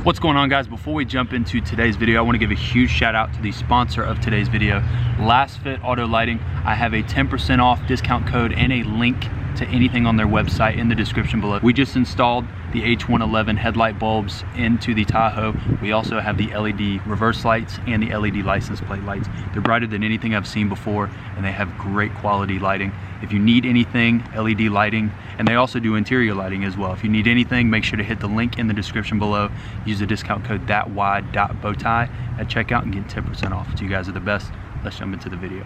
What's going on, guys? Before we jump into today's video, I want to give a huge shout out to the sponsor of today's video, Last Fit Auto Lighting. I have a 10% off discount code and a link to anything on their website in the description below. We just installed the H111 headlight bulbs into the Tahoe. We also have the LED reverse lights and the LED license plate lights. They're brighter than anything I've seen before, and they have great quality lighting. If you need anything, LED lighting, and they also do interior lighting as well. If you need anything, make sure to hit the link in the description below. Use the discount code THATWIDE.bowtie at checkout and get 10% off. So you guys are the best. Let's jump into the video.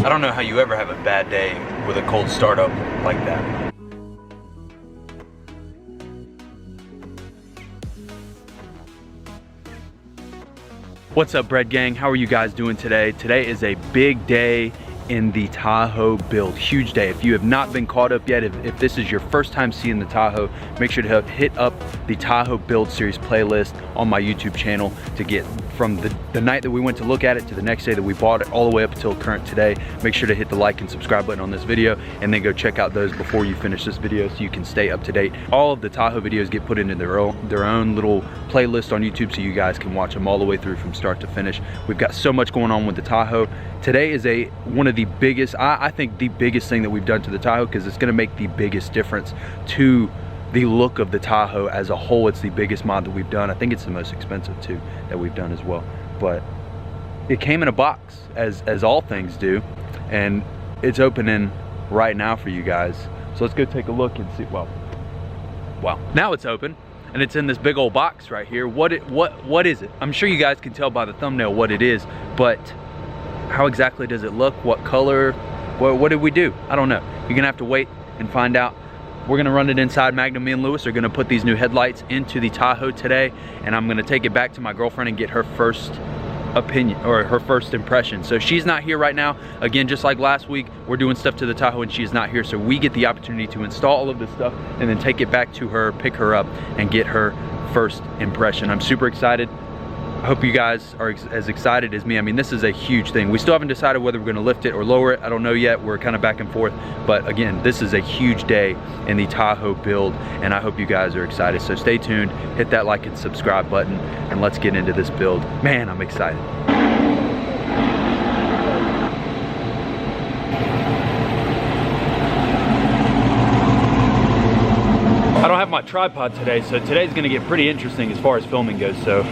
I don't know how you ever have a bad day with a cold startup like that. What's up, Bread Gang? How are you guys doing today? Today is a big day in the Tahoe build. Huge day. If you have not been caught up yet, if this is your first time seeing the Tahoe, make sure to hit up the Tahoe Build Series playlist on my YouTube channel to get from the night that we went to look at it to the next day that we bought it, all the way up until current today. Make sure to hit the like and subscribe button on this video, and then go check out those before you finish this video so you can stay up to date. All of the Tahoe videos get put into their own little playlist on YouTube, so you guys can watch them all the way through from start to finish. We've got so much going on with the Tahoe. Today is one of the biggest, I think the biggest thing that we've done to the Tahoe, because it's gonna make the biggest difference to the look of the Tahoe as a whole. It's the biggest mod that we've done. I think it's the most expensive too that we've done as well. But it came in a box, as all things do, and it's opening right now for you guys. So let's go take a look and see. Well, now it's open and it's in this big old box right here. What is it? I'm sure you guys can tell by the thumbnail what it is, but how exactly does it look? What color? What did we do? I don't know. You're gonna have to wait and find out. We're gonna run it inside Magnum. Me and Lewis are gonna put these new headlights into the Tahoe today, and I'm gonna take it back to my girlfriend and get her first opinion, or her first impression. So she's not here right now. Again, just like last week, we're doing stuff to the Tahoe and she's not here, so we get the opportunity to install all of this stuff and then take it back to her, pick her up, and get her first impression. I'm super excited. I hope you guys are as excited as me. I mean, this is a huge thing. We still haven't decided whether we're gonna lift it or lower it. I don't know yet. We're kind of back and forth. But again, this is a huge day in the Tahoe build, and I hope you guys are excited. So stay tuned, hit that like and subscribe button, and let's get into this build. Man, I'm excited. I don't have my tripod today, so today's gonna get pretty interesting as far as filming goes, so.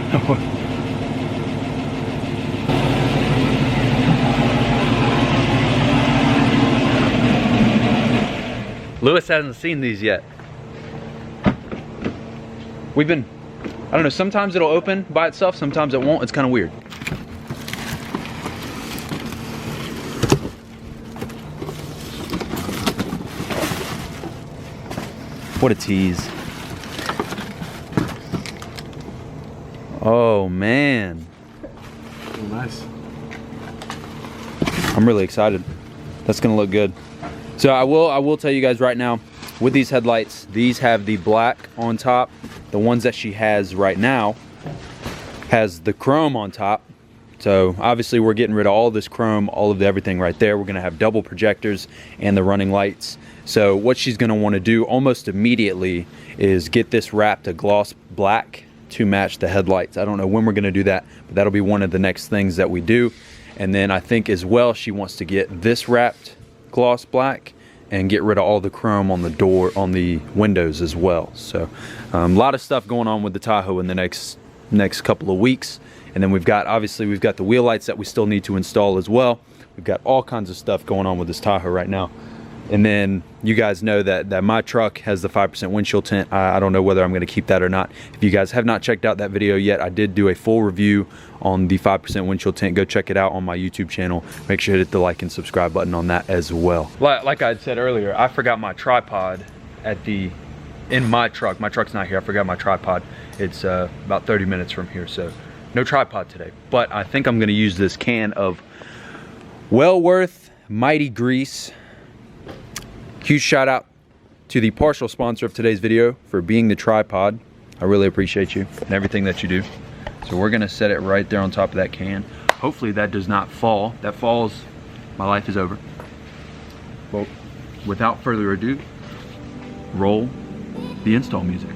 Lewis hasn't seen these yet. I don't know, sometimes it'll open by itself, sometimes it won't. It's kind of weird. What a tease. Oh man. Oh, nice. I'm really excited. That's gonna look good. So I will tell you guys right now, with these headlights, these have the black on top. The ones that she has right now has the chrome on top. So obviously we're getting rid of all this chrome, all of everything right there. We're gonna have double projectors and the running lights. So what she's gonna wanna do almost immediately is get this wrapped a gloss black to match the headlights. I don't know when we're gonna do that, but that'll be one of the next things that we do. And then I think as well, she wants to get this wrapped gloss black and get rid of all the chrome on the door, on the windows as well. So a lot of stuff going on with the Tahoe in the next couple of weeks. And then obviously we've got the wheel lights that we still need to install as well. We've got all kinds of stuff going on with this Tahoe right now. And then you guys know that my truck has the 5% windshield tint. I don't know whether I'm going to keep that or not. If you guys have not checked out that video yet, I did do a full review on the 5% windshield tint. Go check it out on my YouTube channel. Make sure to hit the like and subscribe button on that as well. Like I had said earlier, I forgot my tripod in my truck. My truck's not here. I forgot my tripod. It's about 30 minutes from here, so no tripod today. But I think I'm going to use this can of well worth Mighty Grease. Huge shout out to the partial sponsor of today's video for being the tripod. I really appreciate you and everything that you do. So we're gonna set it right there on top of that can. Hopefully that does not fall. That falls, my life is over. Well, without further ado, roll the install music.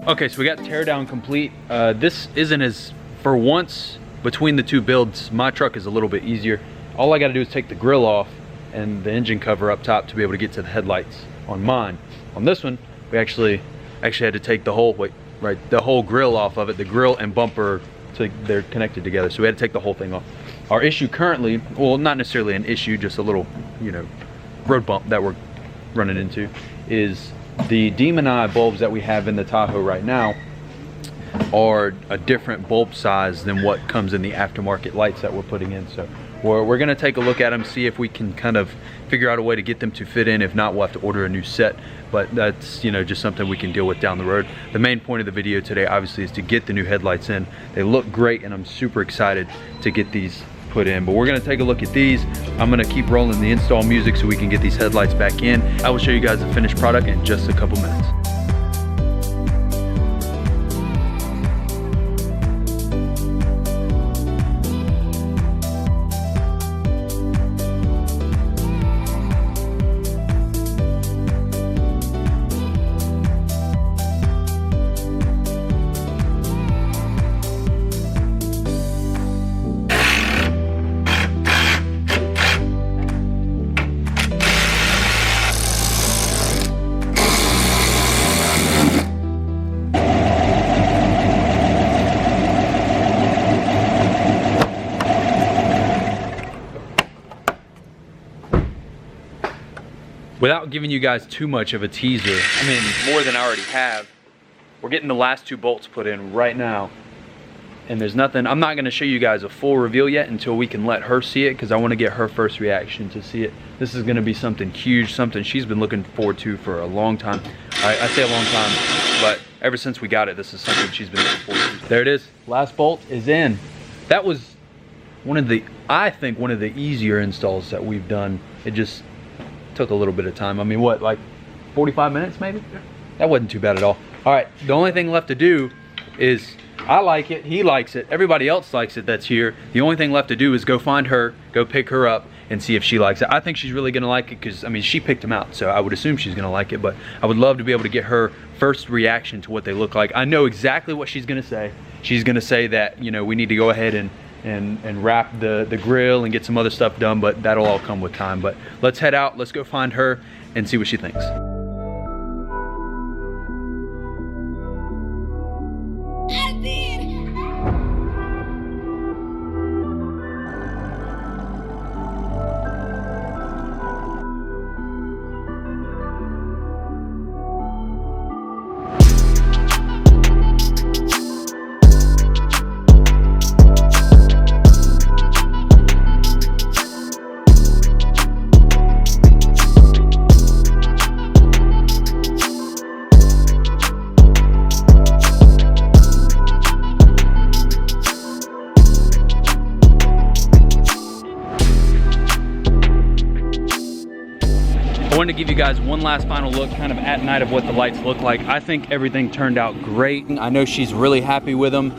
Okay, so we got teardown complete. This isn't as, for once, between the two builds, my truck is a little bit easier. All I gotta do is take the grill off and the engine cover up top to be able to get to the headlights on mine. On this one, we actually had to take the whole, the whole grill off of it. The grill and bumper, so they're connected together. So we had to take the whole thing off. Our issue currently, well, not necessarily an issue, just a little, you know, road bump that we're running into, is the Demon Eye bulbs that we have in the Tahoe right now are a different bulb size than what comes in the aftermarket lights that we're putting in. So we're gonna take a look at them, see if we can kind of figure out a way to get them to fit in. If not, we'll have to order a new set, but that's, you know, just something we can deal with down the road. The main point of the video today obviously is to get the new headlights in. They look great and I'm super excited to get these put in, but we're gonna take a look at these. I'm gonna keep rolling the install music so we can get these headlights back in. I will show you guys the finished product in just a couple minutes. Without giving you guys too much of a teaser, I mean, more than I already have, we're getting the last two bolts put in right now. And there's nothing, I'm not gonna show you guys a full reveal yet until we can let her see it, because I wanna get her first reaction to see it. This is gonna be something huge, something she's been looking forward to for a long time. I say a long time, but ever since we got it, this is something she's been looking forward to. There it is, last bolt is in. That was one of the, I think, one of the easier installs that we've done. It just took a little bit of time. I mean, what, like 45 minutes maybe? Yeah. That wasn't too bad at all. All right, the only thing left to do is, I like it, he likes it, everybody else likes it that's here. The only thing left to do is go find her, go pick her up, and see if she likes it. I think she's really gonna like it because, I mean, she picked them out, so I would assume she's gonna like it, but I would love to be able to get her first reaction to what they look like. I know exactly what she's gonna say. She's gonna say that, you know, we need to go ahead and wrap the grill and get some other stuff done, but that'll all come with time. But let's head out, let's go find her and see what she thinks. I wanted to give you guys one last final look kind of at night of what the lights look like. I think everything turned out great. I know she's really happy with them.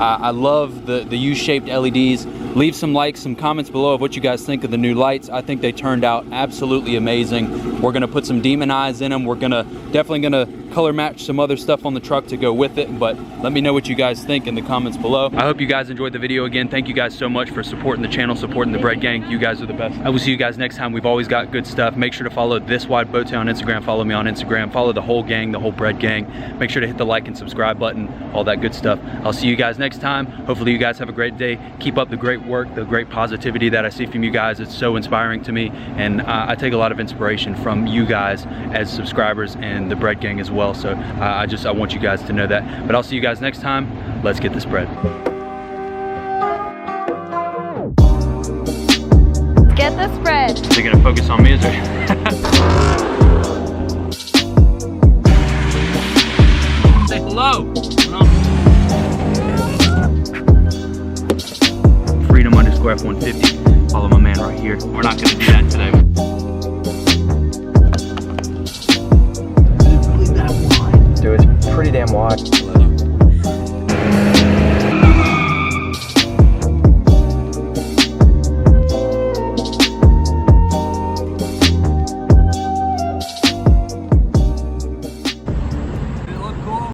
I love the U-shaped LEDs. Leave some likes, some comments below of what you guys think of the new lights. I think they turned out absolutely amazing. We're gonna put some Demon Eyes in them. We're definitely gonna color match some other stuff on the truck to go with it, but let me know what you guys think in the comments below. I hope you guys enjoyed the video. Again, thank you guys so much for supporting the channel, supporting the Bread Gang. You guys are the best. I will see you guys next time. We've always got good stuff. Make sure to follow This Wide Bow Tie on Instagram. Follow me on Instagram. Follow the whole gang, the whole Bread Gang. Make sure to hit the like and subscribe button, all that good stuff. I'll see you guys next time. Hopefully you guys have a great day. Keep up the great work, the great positivity that I see from you guys. It's so inspiring to me, and I take a lot of inspiration from you guys as subscribers and the Bread Gang as well. So I want you guys to know that. But I'll see you guys next time. Let's get this bread. Is it gonna focus on me? Is it? Say hello. Freedom_F150. Follow my man right here. We're not gonna do that today. Dude, it's pretty damn wide.